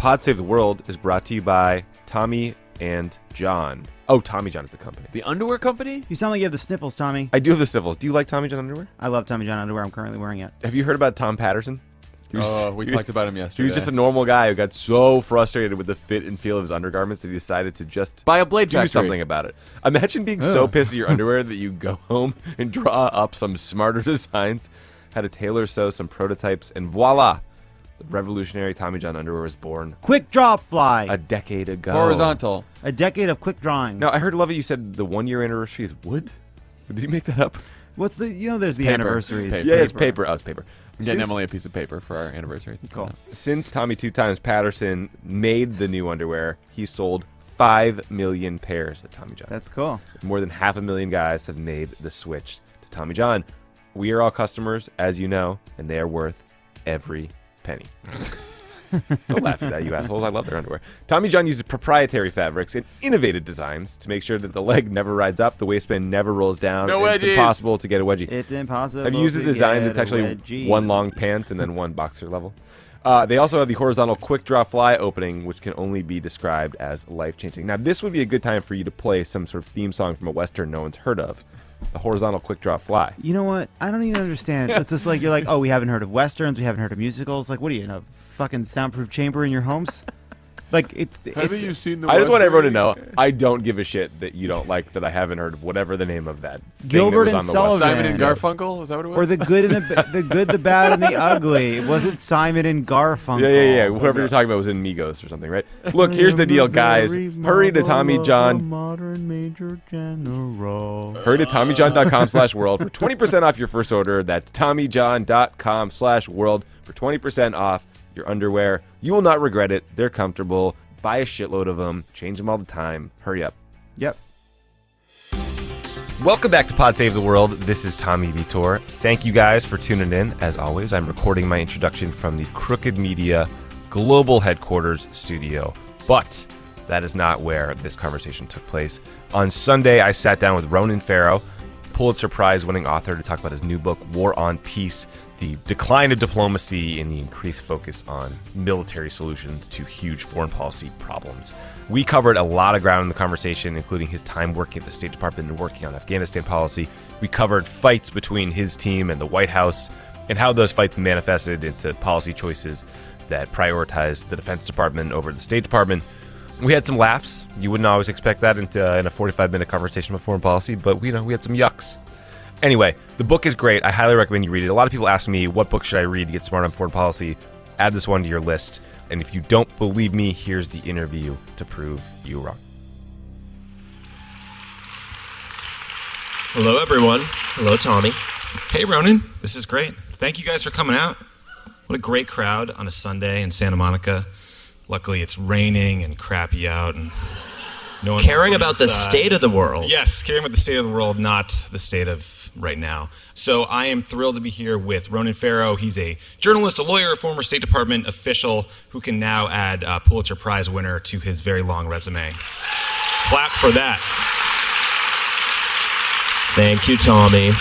Pod Save the World is brought to you by Tommy and Jon. Oh, Tommy John is the company. The underwear company? You sound like you have the sniffles, Tommy. I do have the sniffles. Do you like Tommy John underwear? I love Tommy John underwear. I'm currently wearing it. Have you heard about Tom Patterson? We talked about him yesterday. He was just a normal guy who got so frustrated with the fit and feel of his undergarments that he decided to just buy a blade do factory. something about it. Imagine being so pissed at your underwear that you go home and draw up some smarter designs, had a tailor sew some prototypes, and voila! The revolutionary Tommy John underwear was born. Quick draw fly. A decade ago. Horizontal. A decade of quick drawing. Now, I heard, Lovett, you said the 1 year anniversary is wood? Did you make that up? What's the, there's the Paper. anniversaries. It's Yeah, it's paper. Oh, it's paper. I'm getting Emily a piece of paper for our anniversary. Cool. Since Tommy Two Times Patterson made the new underwear, he sold 5 million pairs of Tommy John. That's cool. More than 500,000 guys have made the switch to Tommy John. We are all customers, as you know, and they are worth every penny. Don't laugh at that, you assholes. I love their underwear. Tommy John uses proprietary fabrics and innovative designs to make sure that the leg never rides up, the waistband never rolls down. No It's wedgies. impossible to get a wedgie. It's impossible. Have you used the to designs? get It's actually a wedgie. one long pant and then one boxer level. They also have the horizontal quick draw fly opening, which can only be described as life-changing. Now, this would be a good time for you to play some sort of theme song from a Western no one's heard of. The horizontal quick draw fly. You know what? I don't even understand. It's just like, you're like, oh, we haven't heard of Westerns. We haven't heard of musicals. Like, what are you, in a fucking soundproof chamber in your homes? Like, Haven't you seen the I just want Western? everyone to know, I don't give a shit that you don't like that I haven't heard of whatever the name of that thing Gilbert that was and on the Sullivan. West. Simon and Garfunkel? Is that what it was? Or the good and the good, the bad, and the ugly. It wasn't Simon and Garfunkel. Yeah. Whoever you're talking about was in Migos or something, right? Look, here's the deal, guys. Hurry to Tommy John. Modern Major General. Hurry to TommyJohn.com/world for 20% off your first order. That's TommyJohn.com/world for 20% off your underwear. You will not regret it. They're comfortable. Buy a shitload of them. Change them all the time. Hurry up. Yep. Welcome back to Pod Save the World. This is Tommy Vietor. Thank you guys for tuning in. As always, I'm recording my introduction from the Crooked Media Global Headquarters studio. But that is not where this conversation took place. On Sunday, I sat down with Ronan Farrow, Pulitzer Prize-winning author, to talk about his new book, War on Peace, the decline of diplomacy and the increased focus on military solutions to huge foreign policy problems. We covered a lot of ground in the conversation, including his time working at the State Department and working on Afghanistan policy. We covered fights between his team and the White House and how those fights manifested into policy choices that prioritized the Defense Department over the State Department. We had some laughs. You wouldn't always expect that in a 45-minute conversation about foreign policy, but we had some yucks. Anyway, the book is great. I highly recommend you read it. A lot of people ask me, what book should I read to get smart on foreign policy? Add this one to your list. And if you don't believe me, here's the interview to prove you wrong. Hello, everyone. Hello, Tommy. Hey, Ronan. This is great. Thank you guys for coming out. What a great crowd on a Sunday in Santa Monica. Luckily, it's raining and crappy out, and no one Caring wants to about the inside. state of the world. Yes, caring about the state of the world, not the state of right now. So I am thrilled to be here with Ronan Farrow. He's a journalist, a lawyer, a former State Department official who can now add Pulitzer Prize winner to his very long resume. Clap for that. Thank you, Tommy.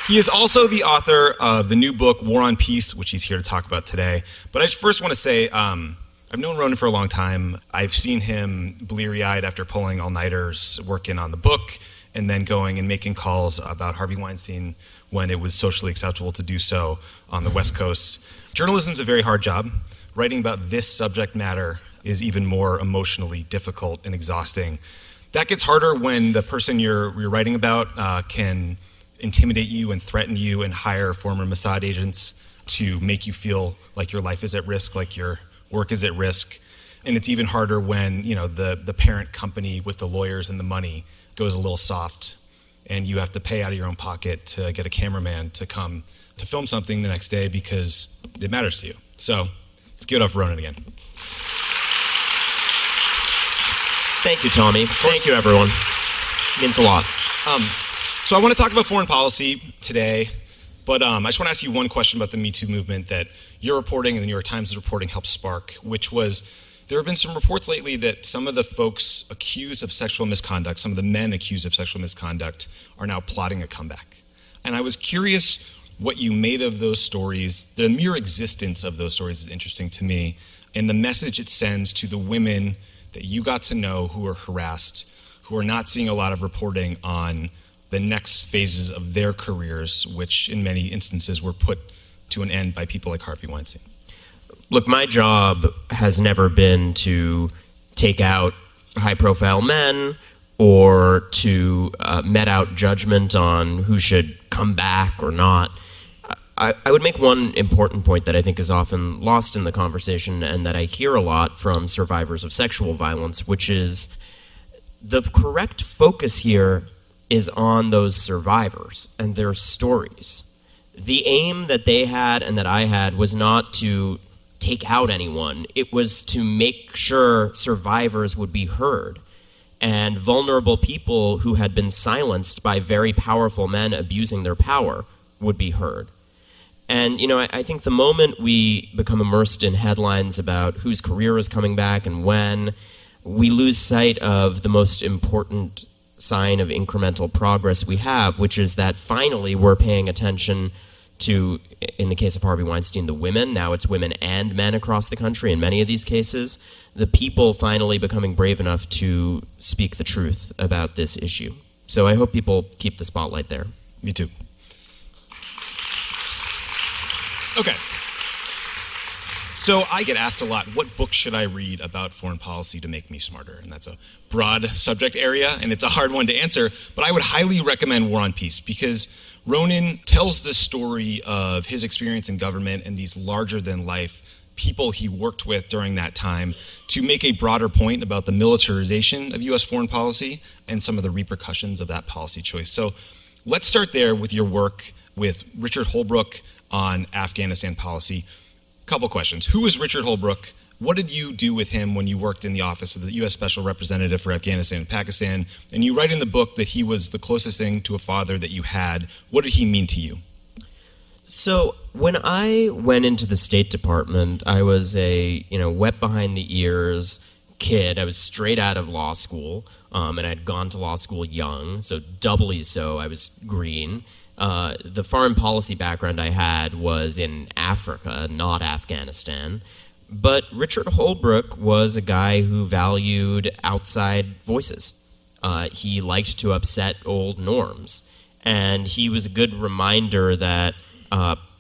He is also the author of the new book, War on Peace, which he's here to talk about today. But I just first want to say, I've known Ronan for a long time. I've seen him bleary-eyed after pulling all-nighters, working on the book, and then going and making calls about Harvey Weinstein when it was socially acceptable to do so on the West Coast. Journalism is a very hard job. Writing about this subject matter is even more emotionally difficult and exhausting. That gets harder when the person you're writing about can intimidate you and threaten you and hire former Mossad agents to make you feel like your life is at risk, like your work is at risk. And it's even harder when, the parent company with the lawyers and the money goes a little soft and you have to pay out of your own pocket to get a cameraman to come to film something the next day because it matters to you. So let's give it up for Ronan again. Thank you, Tommy. Thank you, everyone. Means a lot. So I want to talk about foreign policy today, but I just want to ask you one question about the Me Too movement that your reporting and the New York Times reporting helped spark, which was there have been some reports lately that some of the folks accused of sexual misconduct, some of the men accused of sexual misconduct, are now plotting a comeback. And I was curious what you made of those stories, the mere existence of those stories is interesting to me, and the message it sends to the women that you got to know who are harassed, who are not seeing a lot of reporting on the next phases of their careers, which in many instances were put to an end by people like Harvey Weinstein. Look, my job has never been to take out high-profile men or to met out judgment on who should come back or not. I would make one important point that I think is often lost in the conversation and that I hear a lot from survivors of sexual violence, which is the correct focus here is on those survivors and their stories. The aim that they had and that I had was not to take out anyone. It was to make sure survivors would be heard and vulnerable people who had been silenced by very powerful men abusing their power would be heard. And, I think the moment we become immersed in headlines about whose career is coming back and when, we lose sight of the most important sign of incremental progress we have, which is that finally we're paying attention to, in the case of Harvey Weinstein, the women. Now it's women and men across the country in many of these cases. The people finally becoming brave enough to speak the truth about this issue. So I hope people keep the spotlight there. Me too. Okay. So I get asked a lot, what book should I read about foreign policy to make me smarter? And that's a broad subject area, and it's a hard one to answer, but I would highly recommend War and Peace because Ronan tells the story of his experience in government and these larger-than-life people he worked with during that time to make a broader point about the militarization of U.S. foreign policy and some of the repercussions of that policy choice. So let's start there with your work with Richard Holbrooke on Afghanistan policy. Couple questions. Who is Richard Holbrooke? What did you do with him when you worked in the office of the U.S. Special Representative for Afghanistan and Pakistan? And you write in the book that he was the closest thing to a father that you had. What did he mean to you? So when I went into the State Department, I was a wet behind the ears kid. I was straight out of law school, and I'd gone to law school young, so doubly so. I was green. The foreign policy background I had was in Africa, not Afghanistan. But Richard Holbrooke was a guy who valued outside voices. He liked to upset old norms. And he was a good reminder that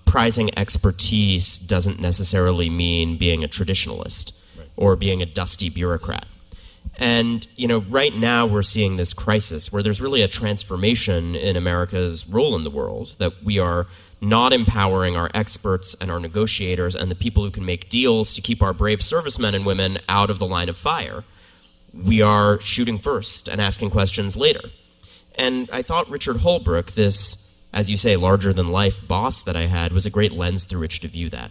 prizing expertise doesn't necessarily mean being a traditionalist or being a dusty bureaucrat. And, right now we're seeing this crisis where there's really a transformation in America's role in the world, that we are not empowering our experts and our negotiators and the people who can make deals to keep our brave servicemen and women out of the line of fire. We are shooting first and asking questions later. And I thought Richard Holbrooke, this, as you say, larger-than-life boss that I had, was a great lens through which to view that,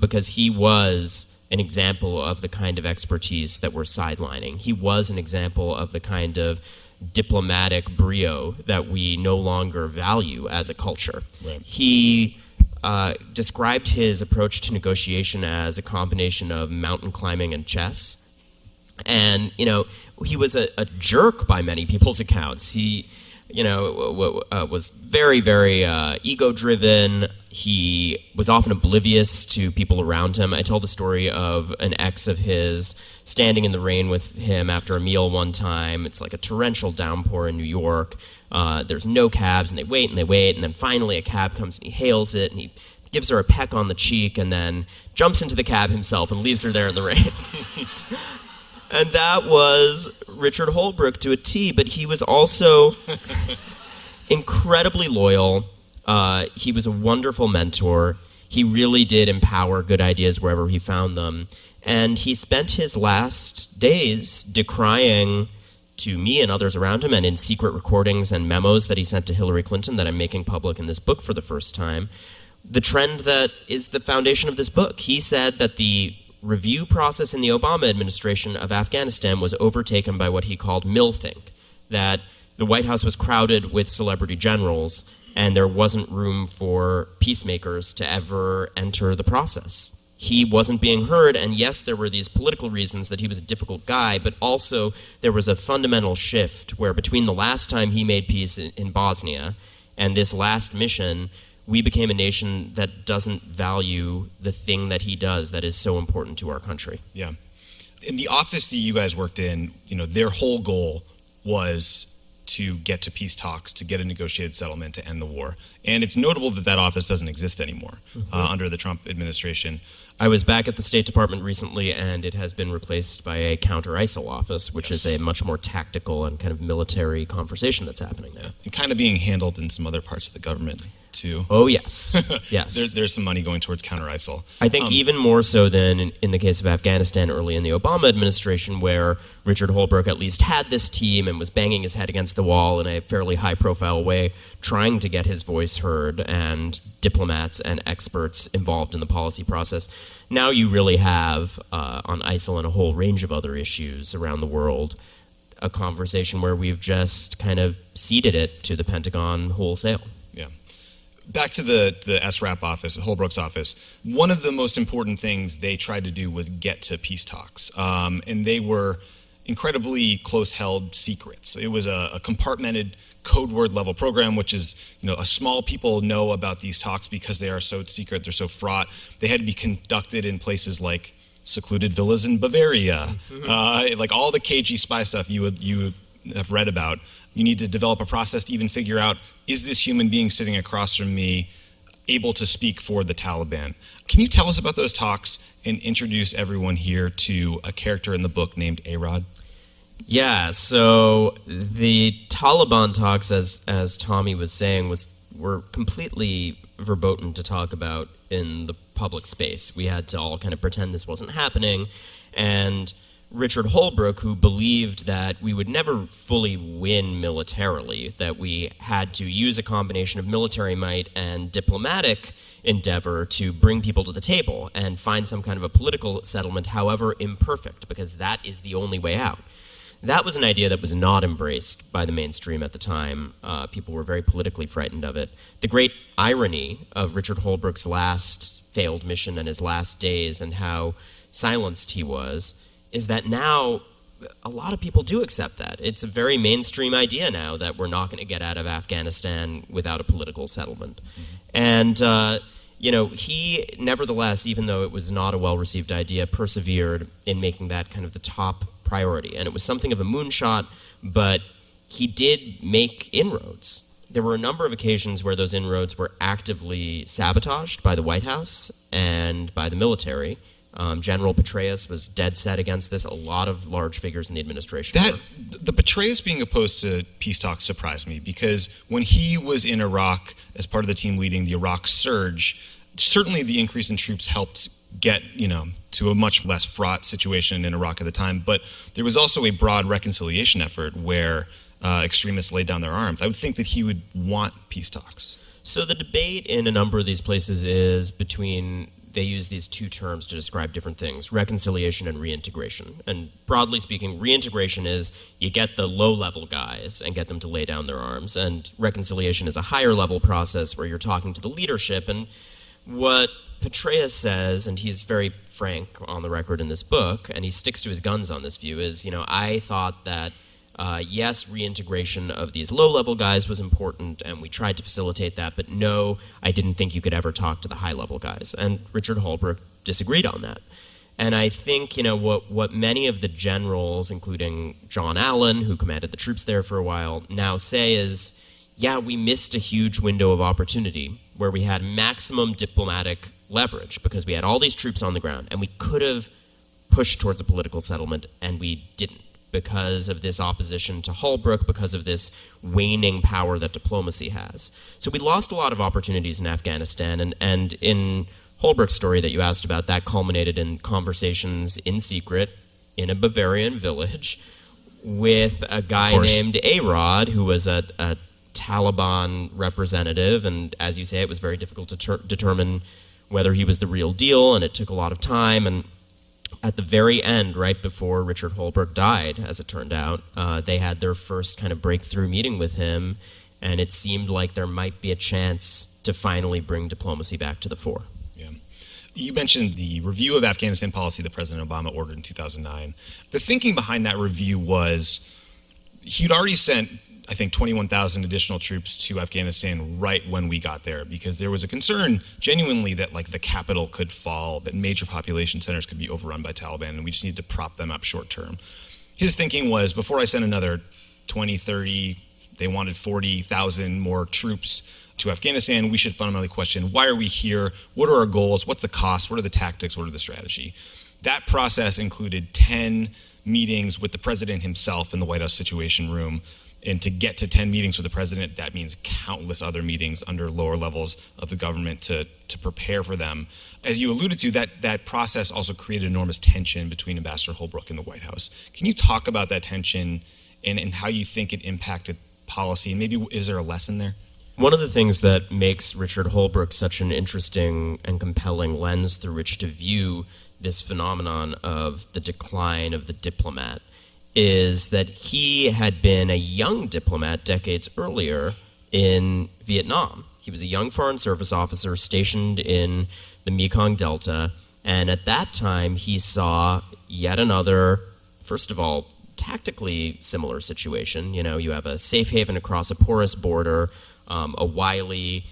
because he was an example of the kind of expertise that we're sidelining. He was an example of the kind of diplomatic brio that we no longer value as a culture. Right. He described his approach to negotiation as a combination of mountain climbing and chess. And, he was a jerk by many people's accounts. He, was very, very ego-driven. He was often oblivious to people around him. I tell the story of an ex of his standing in the rain with him after a meal one time. It's like a torrential downpour in New York. There's no cabs, and they wait, and then finally a cab comes, and he hails it, and he gives her a peck on the cheek, and then jumps into the cab himself and leaves her there in the rain. And that was Richard Holbrooke to a T, but he was also incredibly loyal. He was a wonderful mentor. He really did empower good ideas wherever he found them. And he spent his last days decrying to me and others around him, and in secret recordings and memos that he sent to Hillary Clinton that I'm making public in this book for the first time, the trend that is the foundation of this book. He said that the review process in the Obama administration of Afghanistan was overtaken by what he called millthink, that the White House was crowded with celebrity generals and there wasn't room for peacemakers to ever enter the process. He wasn't being heard, and yes, there were these political reasons that he was a difficult guy, but also there was a fundamental shift where between the last time he made peace in Bosnia and this last mission, we became a nation that doesn't value the thing that he does that is so important to our country. Yeah. In the office that you guys worked in, their whole goal was to get to peace talks, to get a negotiated settlement, to end the war. And it's notable that that office doesn't exist anymore under the Trump administration. I was back at the State Department recently, and it has been replaced by a counter-ISIL office, which is a much more tactical and kind of military conversation that's happening there. And kind of being handled in some other parts of the government, too. Oh, yes. Yes. There's some money going towards counter-ISIL. I think even more so than in the case of Afghanistan early in the Obama administration, where Richard Holbrooke at least had this team and was banging his head against the wall in a fairly high-profile way, trying to get his voice heard and diplomats and experts involved in the policy process. Now you really have, on ISIL and a whole range of other issues around the world, a conversation where we've just kind of ceded it to the Pentagon wholesale. Yeah. Back to the SRAP office, Holbrooke's office, one of the most important things they tried to do was get to peace talks. And they were incredibly close-held secrets. It was a compartmented code word level program, which is, a small people know about these talks because they are so secret, they're so fraught. They had to be conducted in places like secluded villas in Bavaria, like all the KG spy stuff you have read about. You need to develop a process to even figure out, is this human being sitting across from me able to speak for the Taliban? Can you tell us about those talks and introduce everyone here to a character in the book named A-Rod? Yeah, so the Taliban talks, as Tommy was saying, were completely verboten to talk about in the public space. We had to all kind of pretend this wasn't happening, and Richard Holbrooke, who believed that we would never fully win militarily, that we had to use a combination of military might and diplomatic endeavor to bring people to the table and find some kind of a political settlement, however imperfect, because that is the only way out. That was an idea that was not embraced by the mainstream at the time. People were very politically frightened of it. The great irony of Richard Holbrooke's last failed mission and his last days and how silenced he was is that now a lot of people do accept that. It's a very mainstream idea now that we're not going to get out of Afghanistan without a political settlement. And, he nevertheless, even though it was not a well-received idea, persevered in making that kind of the top priority. And it was something of a moonshot, but he did make inroads. There were a number of occasions where those inroads were actively sabotaged by the White House and by the military. General Petraeus was dead set against this. A lot of large figures in the administration were. The Petraeus being opposed to peace talks surprised me, because when he was in Iraq as part of the team leading the Iraq surge, certainly the increase in troops helped get, to a much less fraught situation in Iraq at the time. But there was also a broad reconciliation effort where extremists laid down their arms. I would think that he would want peace talks. So the debate in a number of these places is between, they use these two terms to describe different things, reconciliation and reintegration. And broadly speaking, reintegration is you get the low-level guys and get them to lay down their arms. And reconciliation is a higher-level process where you're talking to the leadership. And what Petraeus says, and he's very frank on the record in this book, and he sticks to his guns on this view, is, I thought that yes, reintegration of these low-level guys was important, and we tried to facilitate that, but no, I didn't think you could ever talk to the high-level guys. And Richard Holbrooke disagreed on that. And I think, what many of the generals, including John Allen, who commanded the troops there for a while, now say is, yeah, we missed a huge window of opportunity where we had maximum diplomatic leverage because we had all these troops on the ground, and we could have pushed towards a political settlement, and we didn't, because of this opposition to Holbrooke, because of this waning power that diplomacy has. So we lost a lot of opportunities in Afghanistan, and in Holbrooke's story that you asked about, that culminated in conversations in secret in a Bavarian village with a guy named A-Rod, who was a Taliban representative, and as you say, it was very difficult to determine whether he was the real deal, and it took a lot of time, and at the very end, right before Richard Holbrooke died, as it turned out, they had their first kind of breakthrough meeting with him, and it seemed like there might be a chance to finally bring diplomacy back to the fore. Yeah. You mentioned the review of Afghanistan policy that President Obama ordered in 2009. The thinking behind that review was he'd already sent I think, 21,000 additional troops to Afghanistan right when we got there, because there was a concern genuinely that like the capital could fall, that major population centers could be overrun by Taliban, and we just needed to prop them up short term. His thinking was, before I send another 20, 30, they wanted 40,000 more troops to Afghanistan, we should fundamentally question, why are we here? What are our goals? What's the cost? What are the tactics? What are the strategy? That process included 10 meetings with the president himself in the White House Situation Room. And to get to 10 meetings with the president, that means countless other meetings under lower levels of the government to prepare for them. As you alluded to, that process also created enormous tension between Ambassador Holbrooke and the White House. Can you talk about that tension and how you think it impacted policy? And maybe is there a lesson there? One of the things that makes Richard Holbrooke such an interesting and compelling lens through which to view this phenomenon of the decline of the diplomat is that he had been a young diplomat decades earlier in Vietnam. He was a young Foreign Service officer stationed in the Mekong Delta, and at that time he saw yet another, first of all, tactically similar situation. You know, you have a safe haven across a porous border, a wily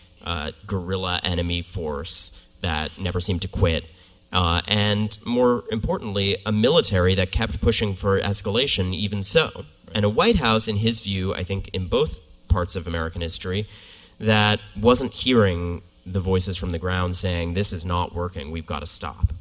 guerrilla enemy force that never seemed to quit, and more importantly, a military that kept pushing for escalation even so. And a White House, in his view, I think in both parts of American history, that wasn't hearing the voices from the ground saying, this is not working, we've got to stop.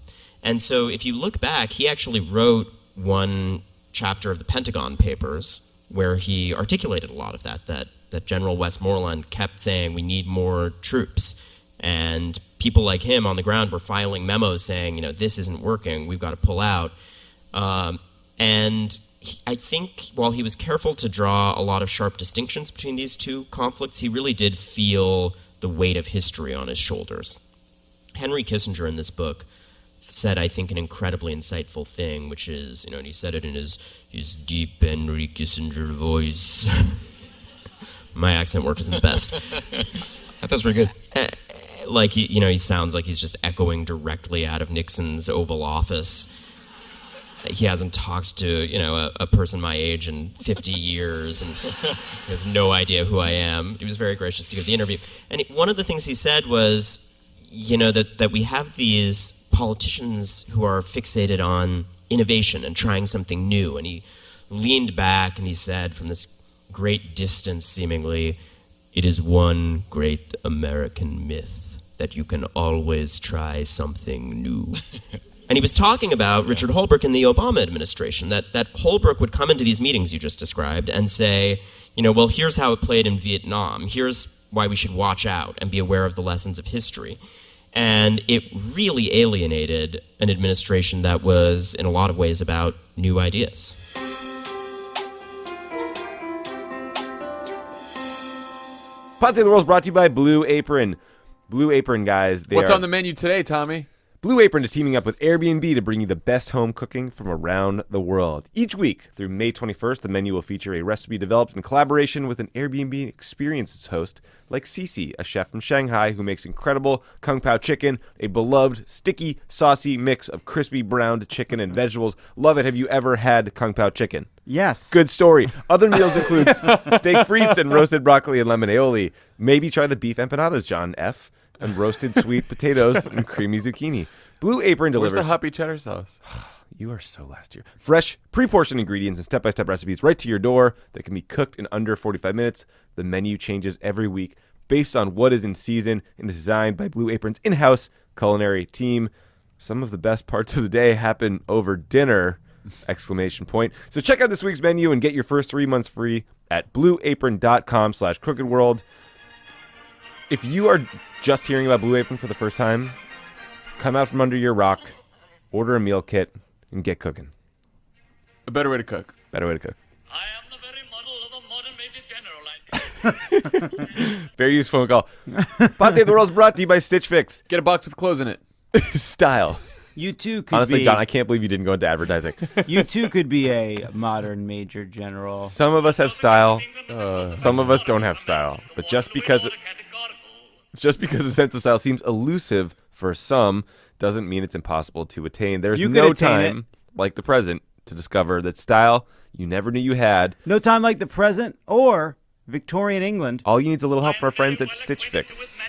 And so if you look back, he actually wrote one chapter of the Pentagon Papers where he articulated a lot of that General Westmoreland kept saying, we need more troops. And people like him on the ground were filing memos saying, this isn't working, we've got to pull out. I think while he was careful to draw a lot of sharp distinctions between these two conflicts, he really did feel the weight of history on his shoulders. Henry Kissinger in this book said, I think, an incredibly insightful thing, which is, and he said it in his deep Henry Kissinger voice. My accent work isn't the best. I thought it was pretty good. He sounds like he's just echoing directly out of Nixon's Oval Office. He hasn't talked to, a person my age in 50 years and he has no idea who I am. He was very gracious to give the interview. And one of the things he said was, that we have these politicians who are fixated on innovation and trying something new. And he leaned back and he said, from this great distance seemingly, it is one great American myth that you can always try something new. And he was talking about Richard Holbrooke in the Obama administration, that Holbrooke would come into these meetings you just described and say, well, here's how it played in Vietnam. Here's why we should watch out and be aware of the lessons of history. And it really alienated an administration that was, in a lot of ways, about new ideas. Pod Save the World is brought to you by Blue Apron. Blue Apron, guys. What's on the menu today, Tommy? Blue Apron is teaming up with Airbnb to bring you the best home cooking from around the world. Each week through May 21st, the menu will feature a recipe developed in collaboration with an Airbnb experiences host like Cece, a chef from Shanghai who makes incredible Kung Pao chicken, a beloved, sticky, saucy mix of crispy browned chicken and vegetables. Love it. Have you ever had Kung Pao chicken? Yes. Good story. Other meals include steak frites and roasted broccoli and lemon aioli. Maybe try the beef empanadas, John F., and roasted sweet potatoes and creamy zucchini. Blue Apron delivers... Where's the hoppy cheddar sauce? You are so last year. Fresh, pre-portioned ingredients and step-by-step recipes right to your door that can be cooked in under 45 minutes. The menu changes every week based on what is in season and is designed by Blue Apron's in-house culinary team. Some of the best parts of the day happen over dinner! ! So check out this week's menu and get your first 3 months free at blueapron.com/crookedworld. If you are just hearing about Blue Apron for the first time, come out from under your rock, order a meal kit, and get cooking. A better way to cook. Better way to cook. I am the very model of a modern Major General. Fair use phone call. Pod Save the World is brought to you by Stitch Fix. Get a box with clothes in it. Style. You too could Honestly, be... John, I can't believe you didn't go into advertising. You too could be a modern Major General. Some of us have style. Some of us don't have style. But just because a sense of style seems elusive for some doesn't mean it's impossible to attain. There's no time like the present to discover that style you never knew you had. No time like the present or Victorian England. All you need is a little help from our friends at Stitch Fix.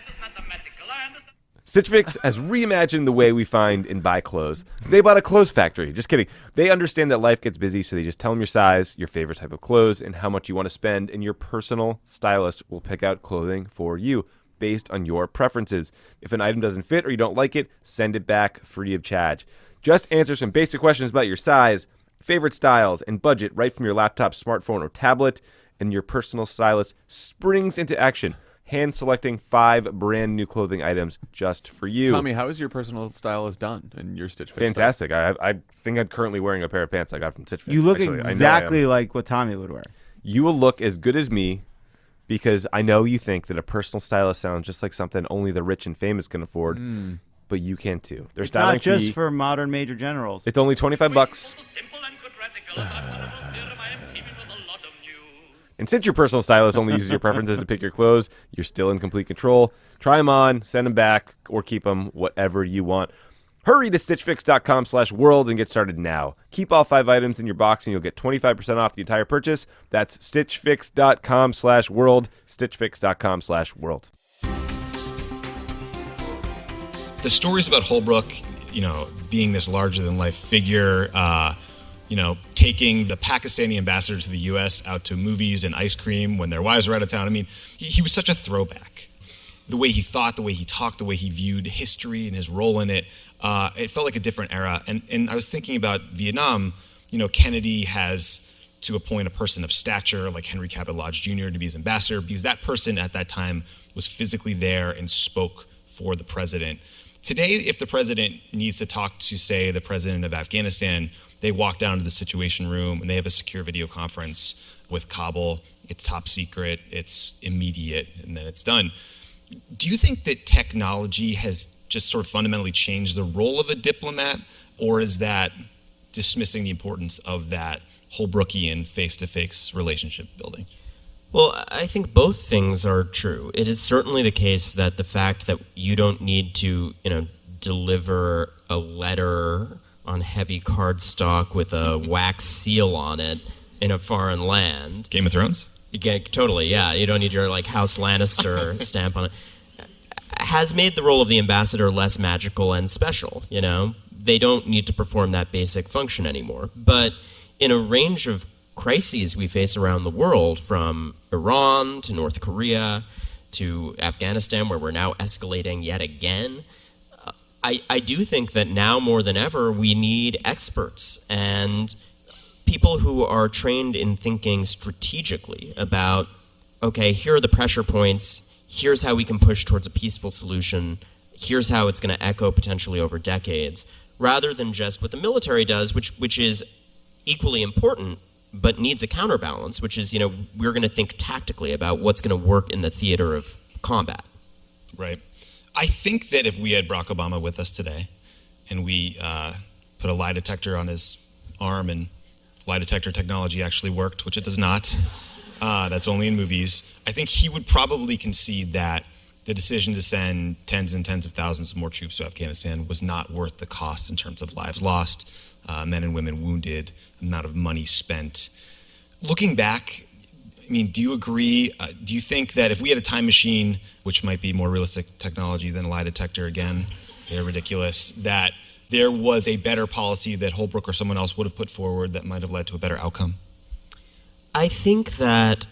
Stitch Fix has reimagined the way we find and buy clothes. They bought a clothes factory. Just kidding. They understand that life gets busy, so they just tell them your size, your favorite type of clothes, and how much you want to spend, and your personal stylist will pick out clothing for you based on your preferences. If an item doesn't fit or you don't like it, send it back free of charge. Just answer some basic questions about your size, favorite styles, and budget right from your laptop, smartphone, or tablet, and your personal stylist springs into action, hand-selecting 5 brand-new clothing items just for you. Tommy, how is your personal stylist done in your Stitch Fix? Fantastic. I think I'm currently wearing a pair of pants I got from Stitch Fix. You look actually. I know I am. exactly like what Tommy would wear. You will look as good as me because I know you think that a personal stylist sounds just like something only the rich and famous can afford, but you can too. Their It's styling not just fee, for modern major generals. it's only $25. Simple and quadratical, about Farrow theorem, I am teeming with a lot of news. And since your personal stylist only uses your preferences to pick your clothes, you're still in complete control. Try them on, send them back, or keep them, whatever you want. Hurry to stitchfix.com/world and get started now. Keep all 5 items in your box and you'll get 25% off the entire purchase. That's stitchfix.com/world, stitchfix.com/world. The stories about Holbrook, being this larger-than-life figure, taking the Pakistani ambassador to the U.S. out to movies and ice cream when their wives were out of town. I mean, he was such a throwback. The way he thought, the way he talked, the way he viewed history and his role in it, it felt like a different era. And I was thinking about Vietnam. Kennedy has to appoint a person of stature like Henry Cabot Lodge Jr. to be his ambassador because that person at that time was physically there and spoke for the president. Today, if the president needs to talk to, say, the president of Afghanistan, they walk down to the Situation Room and they have a secure video conference with Kabul. It's top secret, it's immediate, and then it's done. Do you think that technology has just sort of fundamentally changed the role of a diplomat, or is that dismissing the importance of that Holbrookian face-to-face relationship building? Well, I think both things are true. It is certainly the case that the fact that you don't need to, deliver a letter on heavy cardstock with a wax seal on it in a foreign land. Game of Thrones? Totally, yeah. You don't need your House Lannister stamp on it. Has made the role of the ambassador less magical and special. They don't need to perform that basic function anymore. But in a range of crises we face around the world, from Iran to North Korea to Afghanistan, where we're now escalating yet again, I do think that now more than ever we need experts and people who are trained in thinking strategically about, okay, here are the pressure points, here's how we can push towards a peaceful solution, here's how it's going to echo potentially over decades, rather than just what the military does, which is equally important, but needs a counterbalance, which is, we're going to think tactically about what's going to work in the theater of combat. Right. I think that if we had Barack Obama with us today and we put a lie detector on his arm and lie detector technology actually worked, which it does not, that's only in movies, I think he would probably concede that the decision to send tens and tens of thousands of more troops to Afghanistan was not worth the cost in terms of lives lost, men and women wounded, amount of money spent. Looking back, do you agree? Do you think that if we had a time machine, which might be more realistic technology than a lie detector, again, they're ridiculous, that there was a better policy that Holbrooke or someone else would have put forward that might have led to a better outcome? I think that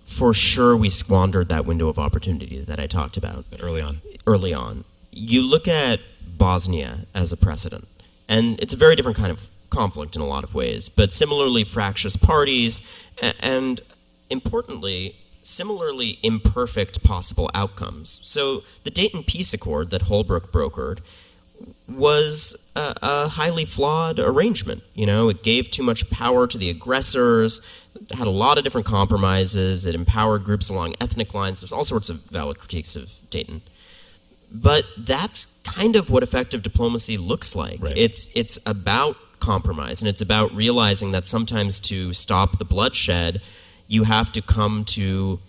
for sure we squandered that window of opportunity that I talked about. Early on. Early on. You look at Bosnia as a precedent, and it's a very different kind of conflict in a lot of ways, but similarly fractious parties, and importantly, similarly imperfect possible outcomes. So the Dayton Peace Accord that Holbrooke brokered was a highly flawed arrangement. It gave too much power to the aggressors, had a lot of different compromises, it empowered groups along ethnic lines. There's all sorts of valid critiques of Dayton. But that's kind of what effective diplomacy looks like. Right. It's about compromise, and it's about realizing that sometimes to stop the bloodshed, you have to come to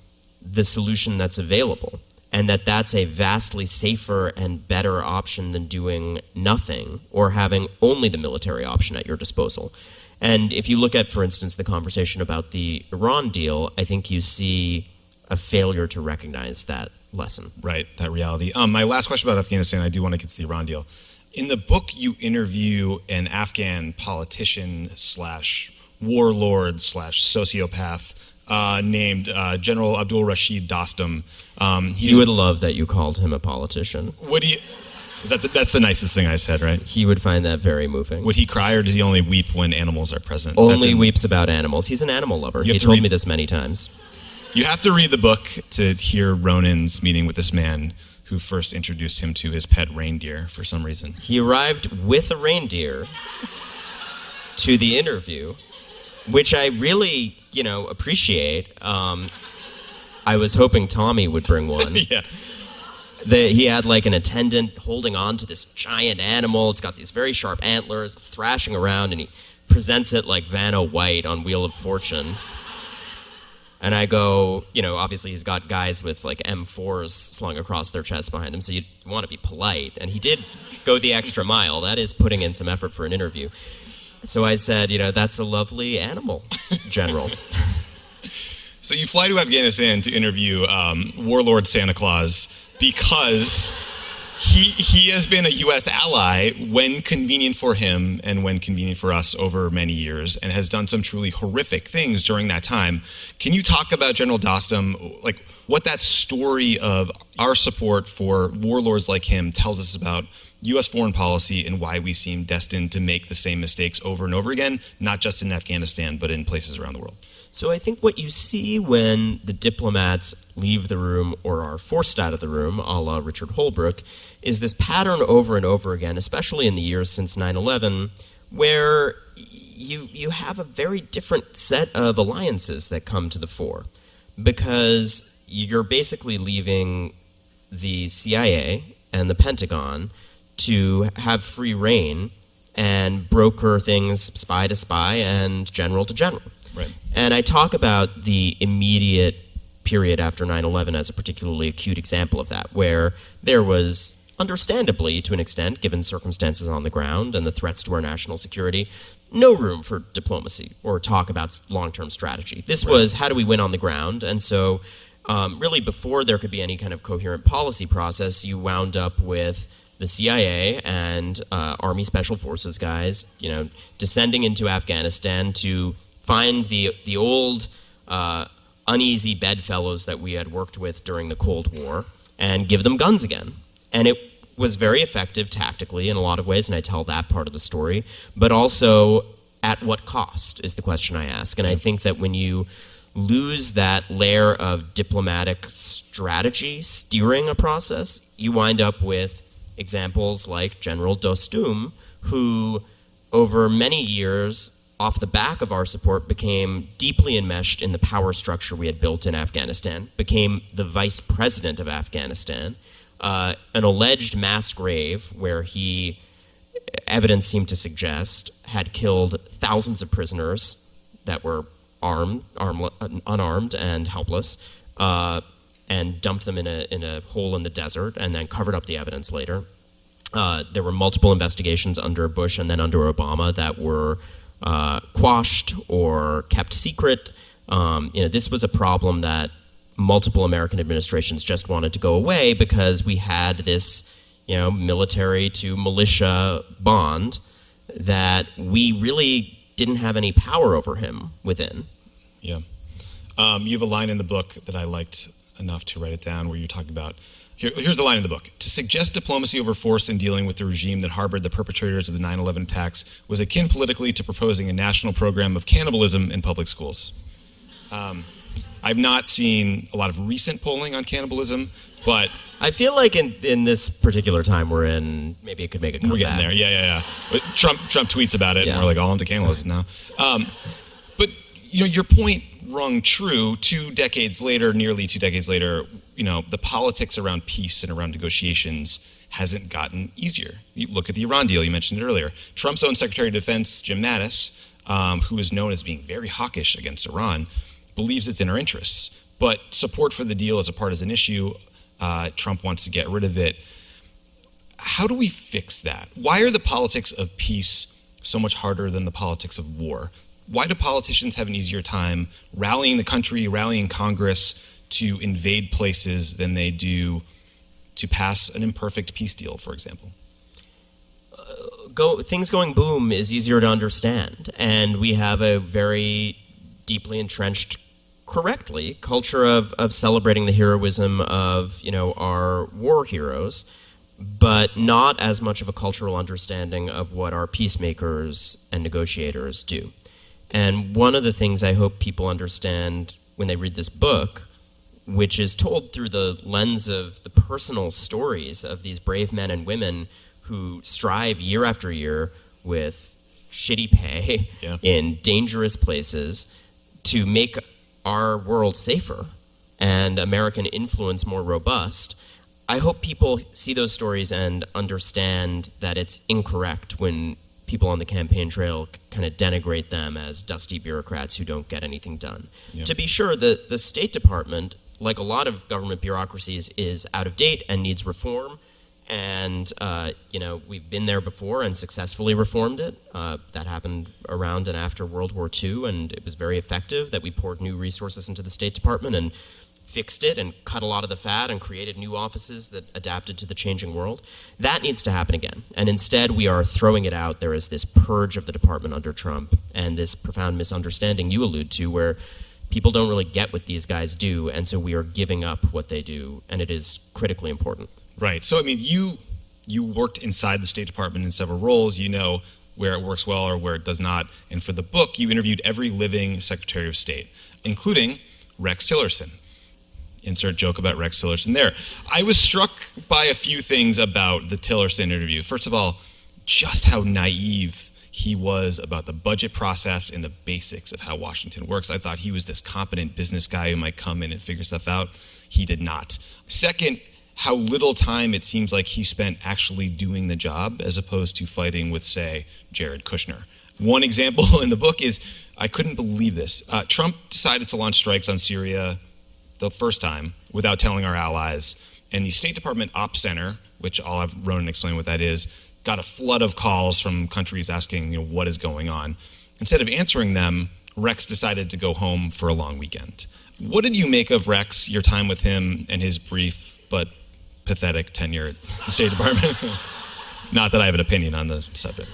the solution that's available, and that's a vastly safer and better option than doing nothing or having only the military option at your disposal. And if you look at, for instance, the conversation about the Iran deal, I think you see a failure to recognize that lesson. Right, that reality. My last question about Afghanistan, I do want to get to the Iran deal. In the book, you interview an Afghan politician slash warlord slash sociopath named General Abdul Rashid Dostum. He would love that you called him a politician. Would he? That's the nicest thing I said, right? He would find that very moving. Would he cry, or does he only weep when animals are present? Only weeps about animals. He's an animal lover. He told me this many times. You have to read the book to hear Ronan's meeting with this man who first introduced him to his pet reindeer for some reason. He arrived with a reindeer to the interview, which I really, appreciate. I was hoping Tommy would bring one. Yeah. He had like an attendant holding on to this giant animal. It's got these very sharp antlers. It's thrashing around, and he presents it like Vanna White on Wheel of Fortune. And I go, obviously he's got guys with like M4s slung across their chest behind him, so you want to be polite. And he did go the extra mile. That is putting in some effort for an interview. So I said, that's a lovely animal, General. So you fly to Afghanistan to interview Warlord Santa Claus because he has been a U.S. ally when convenient for him and when convenient for us over many years, and has done some truly horrific things during that time. Can you talk about General Dostum, like what that story of our support for warlords like him tells us about U.S. foreign policy and why we seem destined to make the same mistakes over and over again, not just in Afghanistan, but in places around the world? So I think what you see when the diplomats leave the room or are forced out of the room, a la Richard Holbrooke, is this pattern over and over again, especially in the years since 9/11, where you have a very different set of alliances that come to the fore. Because you're basically leaving the CIA and the Pentagon to have free reign and broker things spy to spy and general to general. Right. And I talk about the immediate period after 9/11 as a particularly acute example of that, where there was, understandably to an extent, given circumstances on the ground and the threats to our national security, no room for diplomacy or talk about long-term strategy. This was how do we win on the ground, and so really before there could be any kind of coherent policy process, you wound up with the CIA and Army Special Forces guys, descending into Afghanistan to find the old uneasy bedfellows that we had worked with during the Cold War and give them guns again. And it was very effective tactically in a lot of ways, and I tell that part of the story. But also, at what cost is the question I ask. And I think that when you lose that layer of diplomatic strategy steering a process, you wind up with examples like General Dostum, who over many years, off the back of our support, became deeply enmeshed in the power structure we had built in Afghanistan, became the vice president of Afghanistan, an alleged mass grave where he, evidence seemed to suggest, had killed thousands of prisoners that were unarmed and helpless, and dumped them in a hole in the desert, and then covered up the evidence later. There were multiple investigations under Bush and then under Obama that were quashed or kept secret. This was a problem that multiple American administrations just wanted to go away because we had this, military to militia bond that we really didn't have any power over him within. Yeah. You have a line in the book that I liked enough to write it down where you talk about, here's the line in the book: to suggest diplomacy over force in dealing with the regime that harbored the perpetrators of the 9/11 attacks was akin politically to proposing a national program of cannibalism in public schools. I've not seen a lot of recent polling on cannibalism, but I feel like in this particular time we're in, maybe it could make a comeback. We're getting there, yeah. But Trump tweets about it, and we're like all into cannibalism now. But your point rung true. 2 decades later, nearly 2 decades later, the politics around peace and around negotiations hasn't gotten easier. You look at the Iran deal, you mentioned it earlier. Trump's own Secretary of Defense, Jim Mattis, who is known as being very hawkish against Iran, believes it's in our interests. But support for the deal is a partisan issue. Trump wants to get rid of it. How do we fix that? Why are the politics of peace so much harder than the politics of war? Why do politicians have an easier time rallying the country, rallying Congress to invade places than they do to pass an imperfect peace deal, for example? Things going boom is easier to understand, and we have a very deeply entrenched, correctly, culture of celebrating the heroism of our war heroes, but not as much of a cultural understanding of what our peacemakers and negotiators do. And one of the things I hope people understand when they read this book, which is told through the lens of the personal stories of these brave men and women who strive year after year with shitty pay in dangerous places to make our world safer and American influence more robust. I hope people see those stories and understand that it's incorrect when people on the campaign trail kind of denigrate them as dusty bureaucrats who don't get anything done. Yeah. To be sure, the State Department, like a lot of government bureaucracies, is out of date and needs reform. And, we've been there before and successfully reformed it. That happened around and after World War II, and it was very effective that we poured new resources into the State Department and fixed it and cut a lot of the fat and created new offices that adapted to the changing world. That needs to happen again. And instead, we are throwing it out. There is this purge of the department under Trump and this profound misunderstanding you allude to where people don't really get what these guys do, and so we are giving up what they do, and it is critically important. Right. So, I mean, you worked inside the State Department in several roles. You know where it works well or where it does not. And for the book, you interviewed every living Secretary of State, including Rex Tillerson. Insert joke about Rex Tillerson there. I was struck by a few things about the Tillerson interview. First of all, just how naive he was about the budget process and the basics of how Washington works. I thought he was this competent business guy who might come in and figure stuff out. He did not. Second, how little time it seems like he spent actually doing the job as opposed to fighting with, say, Jared Kushner. One example in the book is, I couldn't believe this. Trump decided to launch strikes on Syria the first time without telling our allies, and the State Department Ops Center, which I'll have Ronan explain what that is, got a flood of calls from countries asking, what is going on. Instead of answering them, Rex decided to go home for a long weekend. What did you make of Rex, your time with him, and his brief but pathetic tenure at the State Department? Not that I have an opinion on the subject.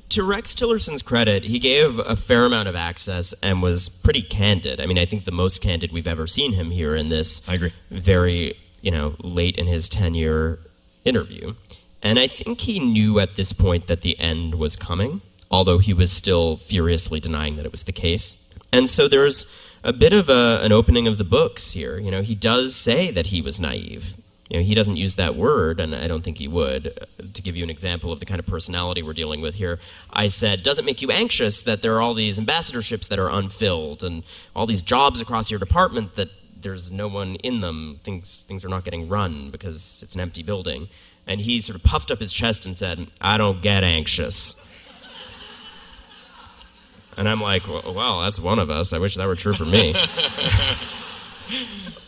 To Rex Tillerson's credit, he gave a fair amount of access and was pretty candid. I mean, I think the most candid we've ever seen him here in this I agree. Very, late in his tenure interview. And I think he knew at this point that the end was coming, although he was still furiously denying that it was the case. And so there's a bit of an opening of the books here. He does say that he was naive. He doesn't use that word, and I don't think he would. To give you an example of the kind of personality we're dealing with here, I said, does it make you anxious that there are all these ambassadorships that are unfilled and all these jobs across your department that there's no one in them, things are not getting run because it's an empty building? And he sort of puffed up his chest and said, I don't get anxious. And I'm like, well, that's one of us. I wish that were true for me.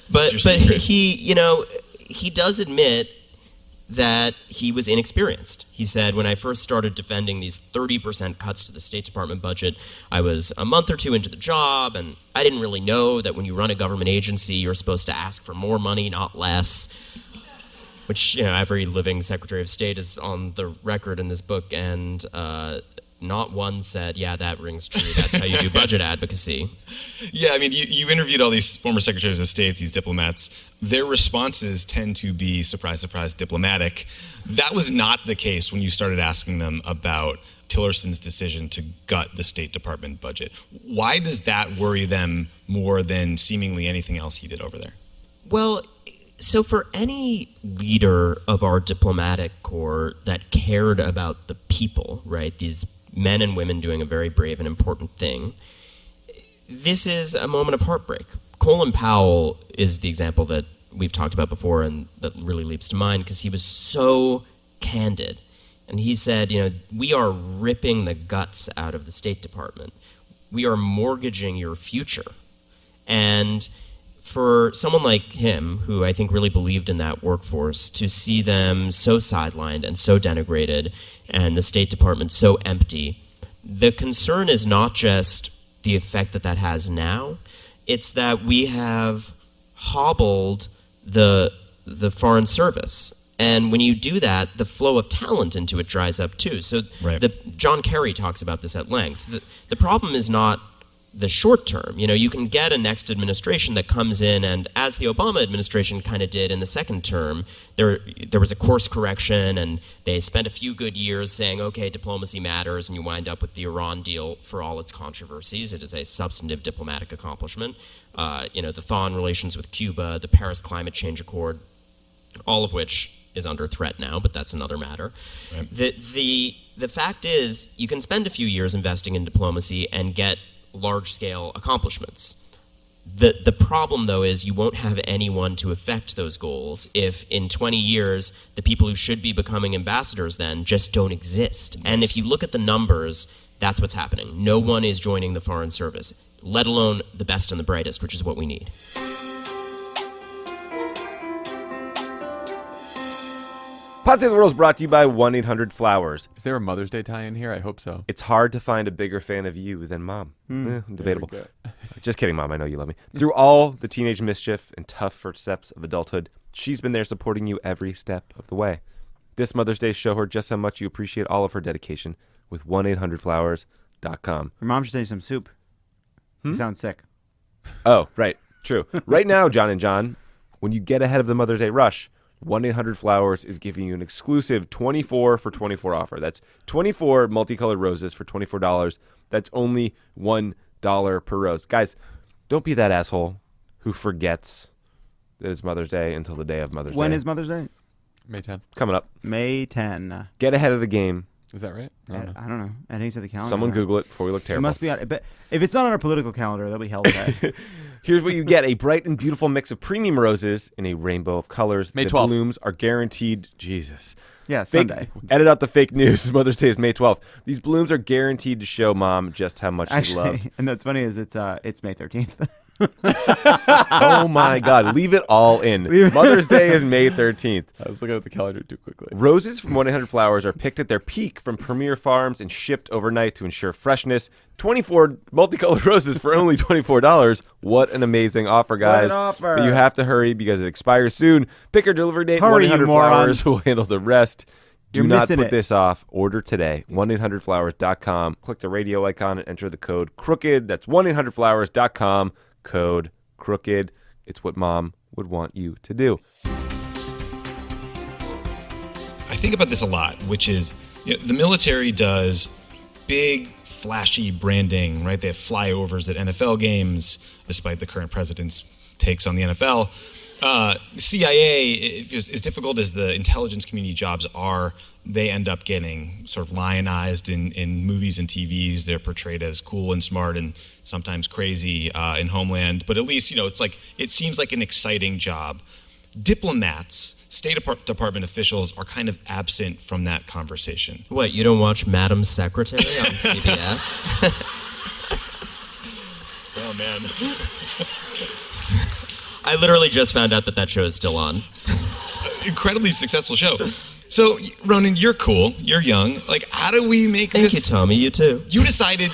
But he does admit that he was inexperienced. He said, when I first started defending these 30% cuts to the State Department budget, I was a month or two into the job, and I didn't really know that when you run a government agency, you're supposed to ask for more money, not less. Which, every living Secretary of State is on the record in this book, and not one said, yeah, that rings true. That's how you do budget advocacy. Yeah, I mean, you interviewed all these former secretaries of state, these diplomats. Their responses tend to be, surprise, surprise, diplomatic. That was not the case when you started asking them about Tillerson's decision to gut the State Department budget. Why does that worry them more than seemingly anything else he did over there? Well, so for any leader of our diplomatic corps that cared about the people, right, these men and women doing a very brave and important thing, this is a moment of heartbreak. Colin Powell is the example that we've talked about before and that really leaps to mind because he was so candid. And he said, we are ripping the guts out of the State Department. We are mortgaging your future. And for someone like him, who I think really believed in that workforce, to see them so sidelined and so denigrated and the State Department so empty, the concern is not just the effect that has now. It's that we have hobbled the foreign service. And when you do that, the flow of talent into it dries up too. So John Kerry talks about this at length. The problem is not the short term. You can get a next administration that comes in, and as the Obama administration kind of did in the second term, there was a course correction, and they spent a few good years saying, okay, diplomacy matters, and you wind up with the Iran deal for all its controversies. It is a substantive diplomatic accomplishment. The thaw-in relations with Cuba, the Paris Climate Change Accord, all of which is under threat now, but that's another matter. Right. The fact is, you can spend a few years investing in diplomacy and get large-scale accomplishments. The problem, though, is you won't have anyone to affect those goals if in 20 years the people who should be becoming ambassadors then just don't exist. Yes. And if you look at the numbers, that's what's happening. No one is joining the Foreign Service, let alone the best and the brightest, which is what we need. Pod Save the World is brought to you by 1-800-Flowers. Is there a Mother's Day tie-in here? I hope so. It's hard to find a bigger fan of you than Mom. Debatable. Just kidding, Mom. I know you love me. Through all the teenage mischief and tough first steps of adulthood, she's been there supporting you every step of the way. This Mother's Day, show her just how much you appreciate all of her dedication with 1-800-Flowers.com. Your mom should send you some soup. You sound sick. Oh, right. True. Right now, John and John, when you get ahead of the Mother's Day rush, 1-800-Flowers is giving you an exclusive 24 for 24 offer. That's 24 multicolored roses for $24. That's only $1 per rose. Guys, don't be that asshole who forgets that it's Mother's Day until the day of Mother's Day. When is Mother's Day? May 10th. Coming up. May 10. Get ahead of the game. Is that right? I don't know. Adding to the calendar. Someone Google it before we look terrible. It must be on. But if it's not on our political calendar, that'll be hell today. Here's what you get: a bright and beautiful mix of premium roses in a rainbow of colors. May 12th. The blooms are guaranteed. Jesus. Yeah, Sunday. Edit out the fake news. Mother's Day is May 12th. These blooms are guaranteed to show Mom just how much she's loved. And that's funny is it's May 13th. Oh my God! Leave it all in. Mother's Day is May 13th. I was looking at the calendar too quickly. Roses from 1-800-Flowers are picked at their peak from premier farms and shipped overnight to ensure freshness. 24 multicolored roses for only $24. What an amazing offer, guys! What an offer. But you have to hurry because it expires soon. Pick your delivery date. Hurry, 1-800-Flowers will handle the rest. You're Do not missing put it. this off. Order today. 1-800-Flowers.com. Click the radio icon and enter the code CROOKED. That's 1-800-Flowers.com. Code CROOKED. It's what Mom would want you to do. I think about this a lot, which is the military does big, flashy branding, right? They have flyovers at NFL games, despite the current president's takes on the NFL. CIA, as difficult as the intelligence community jobs are, they end up getting sort of lionized in movies and TVs. They're portrayed as cool and smart and sometimes crazy in Homeland. But at least, it seems like an exciting job. Diplomats, State Department officials are kind of absent from that conversation. What, you don't watch Madam Secretary on CBS? Oh, man. I literally just found out that show is still on. Incredibly successful show. So, Ronan, you're cool. You're young. Like, how do we make this... Thank you, Tommy. You too. You decided...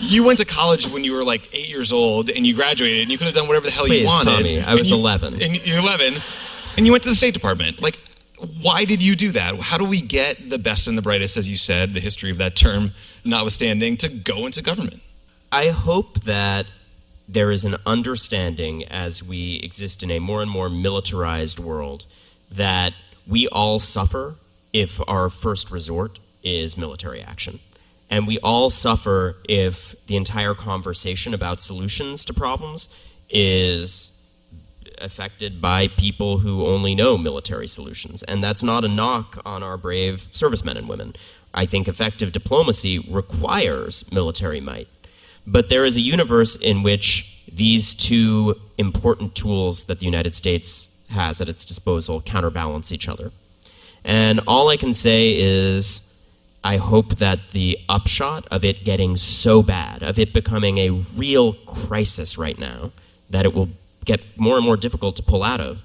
You went to college when you were like 8 years old, and you graduated, and you could have done whatever the hell you wanted. Tommy, I was 11. And you're 11, and you went to the State Department. Like, why did you do that? How do we get the best and the brightest, as you said, the history of that term notwithstanding, to go into government? I hope that there is an understanding as we exist in a more and more militarized world that we all suffer if our first resort is military action. And we all suffer if the entire conversation about solutions to problems is affected by people who only know military solutions. And that's not a knock on our brave servicemen and women. I think effective diplomacy requires military might. But there is a universe in which these two important tools that the United States has at its disposal counterbalance each other. And all I can say is I hope that the upshot of it getting so bad, of it becoming a real crisis right now, that it will get more and more difficult to pull out of,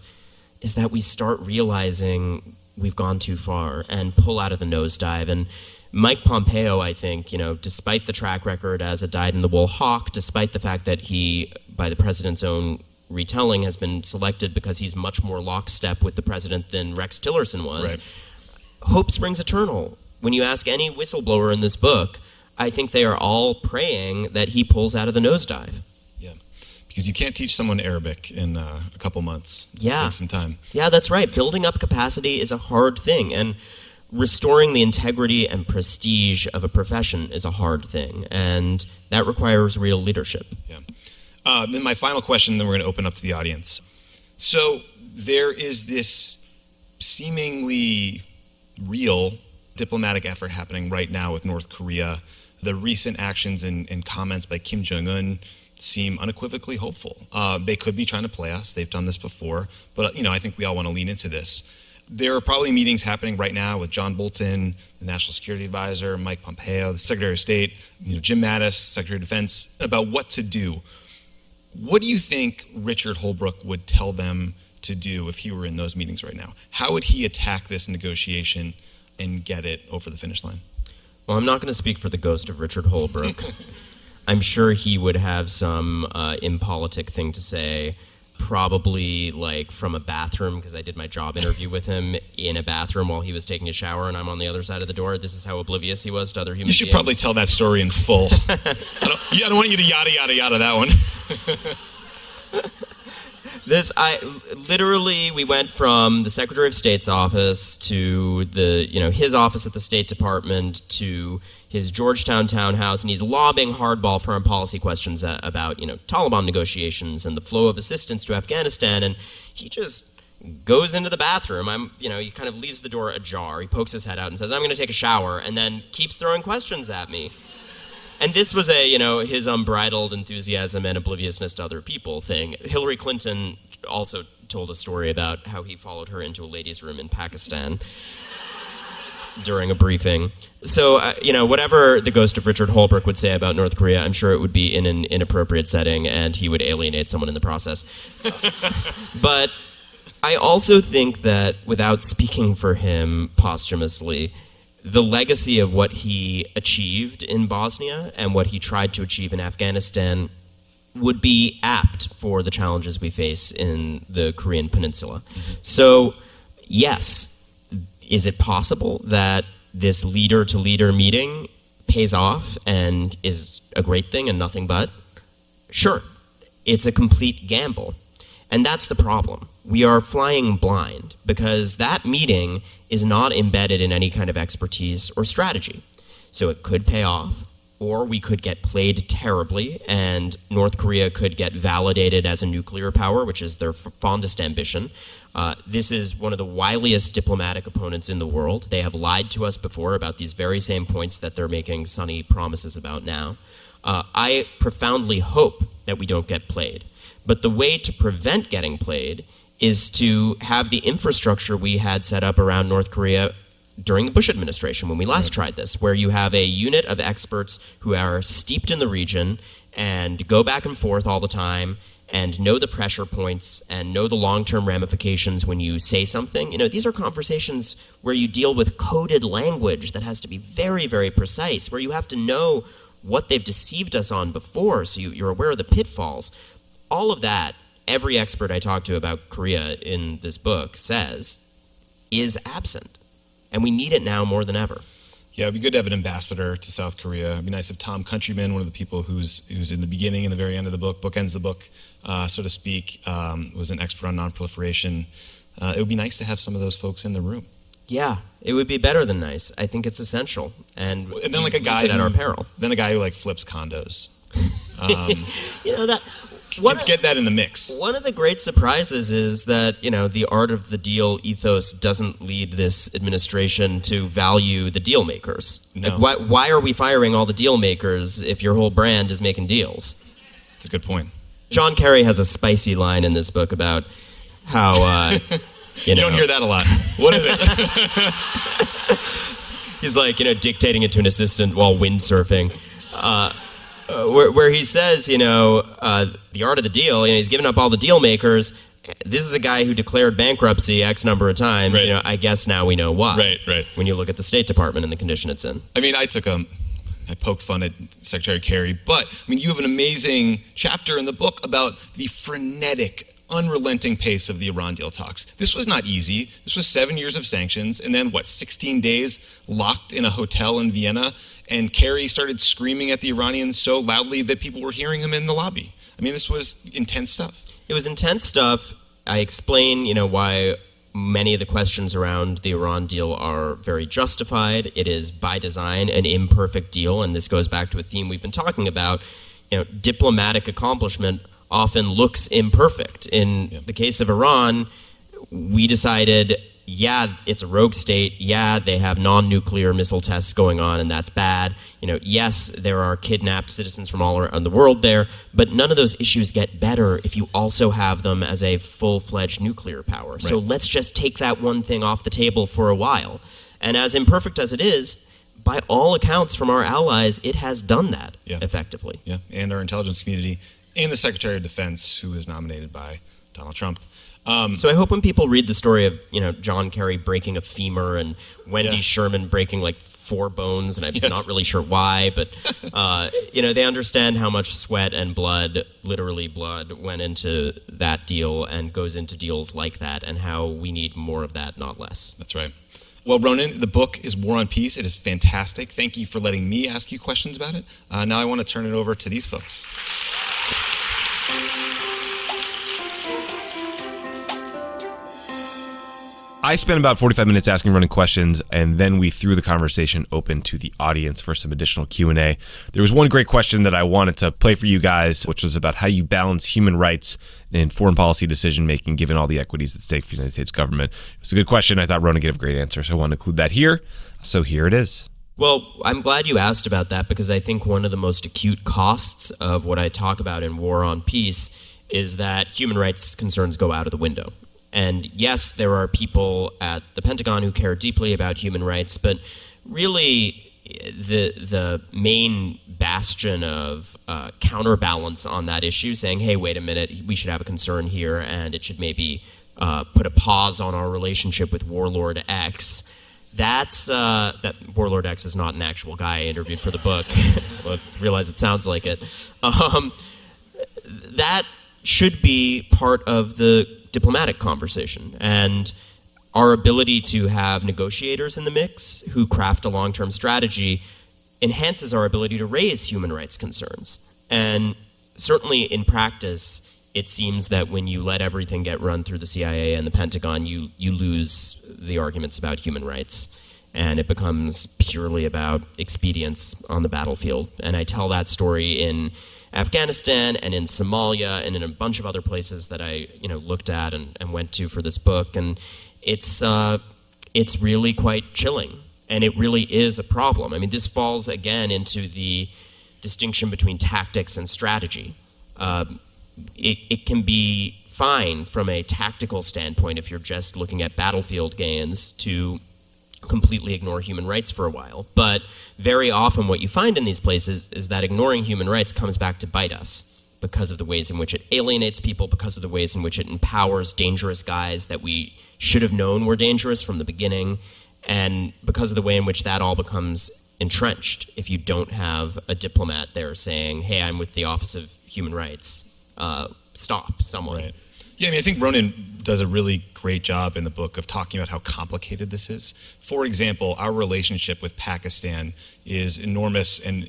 is that we start realizing we've gone too far and pull out of the nosedive. And Mike Pompeo, I think, despite the track record as a dyed-in-the-wool hawk, despite the fact that he by the president's own retelling, has been selected because he's much more lockstep with the president than Rex Tillerson was. Right. Hope springs eternal. When you ask any whistleblower in this book, I think they are all praying that he pulls out of the nosedive. Yeah, because you can't teach someone Arabic in a couple months. Yeah. It takes some time. Yeah, that's right. Building up capacity is a hard thing, and restoring the integrity and prestige of a profession is a hard thing, and that requires real leadership. Yeah. Then my final question, then we're going to open up to the audience. So there is this seemingly real diplomatic effort happening right now with North Korea. The recent actions and comments by Kim Jong-un seem unequivocally hopeful. They could be trying to play us. They've done this before. But, I think we all want to lean into this. There are probably meetings happening right now with John Bolton, the National Security Advisor, Mike Pompeo, the Secretary of State, Jim Mattis, Secretary of Defense, about what to do. What do you think Richard Holbrooke would tell them to do if he were in those meetings right now? How would he attack this negotiation and get it over the finish line? Well, I'm not going to speak for the ghost of Richard Holbrooke. I'm sure he would have some impolitic thing to say, probably like from a bathroom, because I did my job interview with him in a bathroom while he was taking a shower and I'm on the other side of the door. This is how oblivious he was to other human beings. You should probably tell that story in full. I don't want you to yada, yada, yada that one. We went from the Secretary of State's office to his office at the State Department to his Georgetown townhouse, and he's lobbing hardball foreign policy questions about, Taliban negotiations and the flow of assistance to Afghanistan, and he just goes into the bathroom. He kind of leaves the door ajar. He pokes his head out and says, "I'm going to take a shower," and then keeps throwing questions at me. And this was his unbridled enthusiasm and obliviousness to other people thing. Hillary Clinton also told a story about how he followed her into a ladies' room in Pakistan during a briefing. So, whatever the ghost of Richard Holbrooke would say about North Korea, I'm sure it would be in an inappropriate setting and he would alienate someone in the process. But I also think that, without speaking for him posthumously, the legacy of what he achieved in Bosnia and what he tried to achieve in Afghanistan would be apt for the challenges we face in the Korean Peninsula. Mm-hmm. So, yes, is it possible that this leader-to-leader meeting pays off and is a great thing and nothing but? Sure. It's a complete gamble. And that's the problem. We are flying blind because that meeting is not embedded in any kind of expertise or strategy. So it could pay off, or we could get played terribly, and North Korea could get validated as a nuclear power, which is their fondest ambition. This is one of the wiliest diplomatic opponents in the world. They have lied to us before about these very same points that they're making sunny promises about now. I profoundly hope that we don't get played. But the way to prevent getting played is to have the infrastructure we had set up around North Korea during the Bush administration when we last tried this, where you have a unit of experts who are steeped in the region and go back and forth all the time and know the pressure points and know the long-term ramifications when you say something. These are conversations where you deal with coded language that has to be very, very precise, where you have to know what they've deceived us on before so you're aware of the pitfalls. All of that, every expert I talk to about Korea in this book says, is absent. And we need it now more than ever. Yeah, it'd be good to have an ambassador to South Korea. It'd be nice if Tom Countryman, one of the people who's in the beginning and the very end of the book, bookends the book, so to speak, was an expert on nonproliferation. It would be nice to have some of those folks in the room. Yeah, it would be better than nice. I think it's essential. And then like a guy at our peril. Then a guy who flips condos. Get that in the mix. One of the great surprises is that, the art of the deal ethos doesn't lead this administration to value the deal makers. No. Why are we firing all the deal makers if your whole brand is making deals? That's a good point. John Kerry has a spicy line in this book about how, You don't hear that a lot. What is it? He's dictating it to an assistant while windsurfing. Where he says, the art of the deal, he's given up all the deal makers. This is a guy who declared bankruptcy X number of times. Right. I guess now we know why. Right. When you look at the State Department and the condition it's in. I mean, I took I poke fun at Secretary Kerry, but I mean, you have an amazing chapter in the book about the frenetic, unrelenting pace of the Iran deal talks. This was not easy. This was 7 years of sanctions, and then 16 days locked in a hotel in Vienna, and Kerry started screaming at the Iranians so loudly that people were hearing him in the lobby. I mean, this was intense stuff. It was intense stuff. I explain, why many of the questions around the Iran deal are very justified. It is, by design, an imperfect deal, and this goes back to a theme we've been talking about. Diplomatic accomplishment often looks imperfect. In the case of Iran, we decided, it's a rogue state. They have non-nuclear missile tests going on, and that's bad. Yes, there are kidnapped citizens from all around the world there, but none of those issues get better if you also have them as a full-fledged nuclear power. Right. So let's just take that one thing off the table for a while. And as imperfect as it is, by all accounts from our allies, it has done that effectively. Yeah, and our intelligence community, and the Secretary of Defense, who was nominated by Donald Trump. So I hope when people read the story of John Kerry breaking a femur and Wendy Sherman breaking 4 bones, and I'm not really sure why, but they understand how much sweat and blood, literally blood, went into that deal and goes into deals like that, and how we need more of that, not less. That's right. Well, Ronan, the book is War on Peace. It is fantastic. Thank you for letting me ask you questions about it. Now I want to turn it over to these folks. I spent about 45 minutes asking Ronan questions, and then we threw the conversation open to the audience for some additional Q&A. There was one great question that I wanted to play for you guys, which was about how you balance human rights and foreign policy decision-making given all the equities at stake for the United States government. It was a good question. I thought Ronan gave a great answer, so I wanted to include that here. So here it is. Well, I'm glad you asked about that, because I think one of the most acute costs of what I talk about in War on Peace is that human rights concerns go out of the window. And yes, there are people at the Pentagon who care deeply about human rights, but really the main bastion of counterbalance on that issue, saying, hey, wait a minute, we should have a concern here, and it should maybe put a pause on our relationship with Warlord X. That Warlord X is not an actual guy I interviewed for the book, but realize it sounds like it. That should be part of the diplomatic conversation, and our ability to have negotiators in the mix who craft a long-term strategy enhances our ability to raise human rights concerns. And certainly in practice, it seems that when you let everything get run through the CIA and the Pentagon, you lose the arguments about human rights, and it becomes purely about expedience on the battlefield. And I tell that story in Afghanistan and in Somalia and in a bunch of other places that I looked at and went to for this book, and it's really quite chilling, and it really is a problem. I mean, this falls again into the distinction between tactics and strategy. It can be fine from a tactical standpoint if you're just looking at battlefield gains to completely ignore human rights for a while. But very often what you find in these places is that ignoring human rights comes back to bite us because of the ways in which it alienates people, because of the ways in which it empowers dangerous guys that we should have known were dangerous from the beginning, and because of the way in which that all becomes entrenched if you don't have a diplomat there saying, hey, I'm with the Office of Human Rights. Stop someone. Right. Yeah, I mean, I think Ronan does a really great job in the book of talking about how complicated this is. For example, our relationship with Pakistan is enormous, and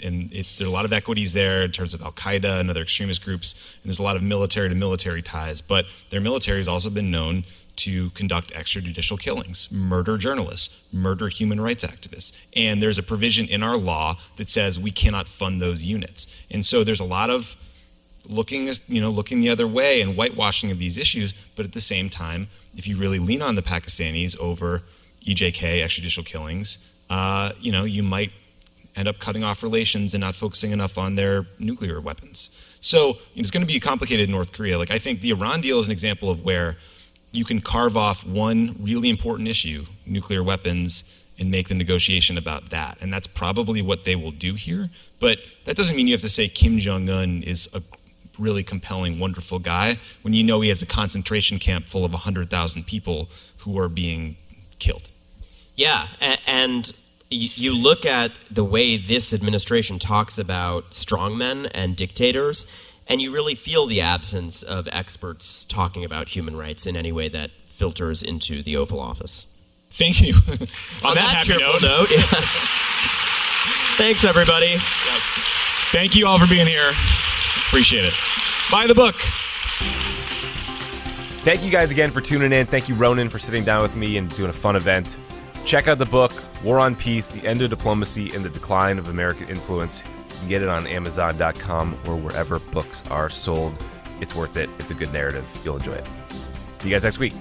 there are a lot of equities there in terms of Al-Qaeda and other extremist groups, and there's a lot of military-to-military ties, but their military has also been known to conduct extrajudicial killings, murder journalists, murder human rights activists. And there's a provision in our law that says we cannot fund those units. And so there's a lot of looking the other way and whitewashing of these issues, but at the same time, if you really lean on the Pakistanis over EJK, extrajudicial killings, you might end up cutting off relations and not focusing enough on their nuclear weapons. So it's going to be complicated in North Korea. Like, I think the Iran deal is an example of where you can carve off one really important issue, nuclear weapons, and make the negotiation about that. And that's probably what they will do here. But that doesn't mean you have to say Kim Jong-un is a really compelling, wonderful guy when you know he has a concentration camp full of 100,000 people who are being killed. Yeah, and you look at the way this administration talks about strongmen and dictators, and you really feel the absence of experts talking about human rights in any way that filters into the Oval Office. Thank you. On that happy cheerful note. yeah. Thanks, everybody. Thank you all for being here. Appreciate it. Buy the book. Thank you guys again for tuning in. Thank you, Ronan, for sitting down with me and doing a fun event. Check out the book, War on Peace, The End of Diplomacy and the Decline of American Influence. You can get it on Amazon.com or wherever books are sold. It's worth it. It's a good narrative. You'll enjoy it. See you guys next week.